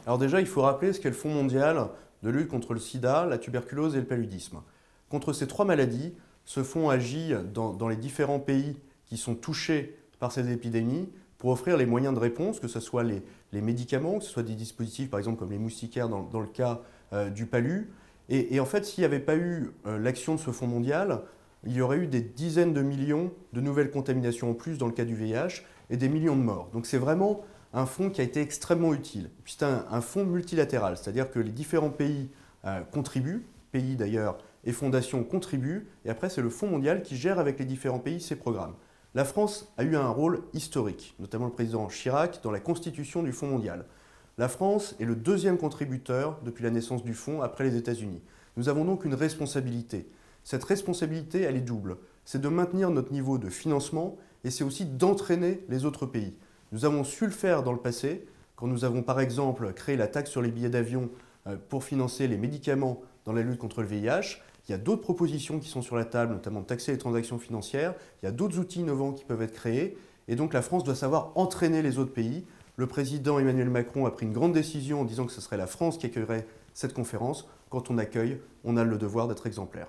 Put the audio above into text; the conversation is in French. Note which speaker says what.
Speaker 1: Alors déjà, il faut rappeler ce qu'est le Fonds mondial de lutte contre le sida, la tuberculose et le paludisme. Contre ces trois maladies, ce fonds agit dans les différents pays qui sont touchés par ces épidémies pour offrir les moyens de réponse, que ce soit les médicaments, que ce soit des dispositifs par exemple comme les moustiquaires dans le cas du palu. Et en fait, s'il n'y avait pas eu l'action de ce fonds mondial, il y aurait eu des dizaines de millions de nouvelles contaminations en plus dans le cas du VIH et des millions de morts. Donc c'est vraiment un fonds qui a été extrêmement utile. C'est un fonds multilatéral, c'est-à-dire que les différents pays contribuent, pays d'ailleurs et fondations contribuent, et après c'est le Fonds mondial qui gère avec les différents pays ces programmes. La France a eu un rôle historique, notamment le président Chirac, dans la constitution du Fonds mondial. La France est le deuxième contributeur depuis la naissance du fonds après les États-Unis. Nous avons donc une responsabilité. Cette responsabilité, elle est double. C'est de maintenir notre niveau de financement et c'est aussi d'entraîner les autres pays. Nous avons su le faire dans le passé, quand nous avons par exemple créé la taxe sur les billets d'avion pour financer les médicaments dans la lutte contre le VIH. Il y a d'autres propositions qui sont sur la table, notamment de taxer les transactions financières. Il y a d'autres outils innovants qui peuvent être créés. Et donc la France doit savoir entraîner les autres pays. Le président Emmanuel Macron a pris une grande décision en disant que ce serait la France qui accueillerait cette conférence. Quand on accueille, on a le devoir d'être exemplaire.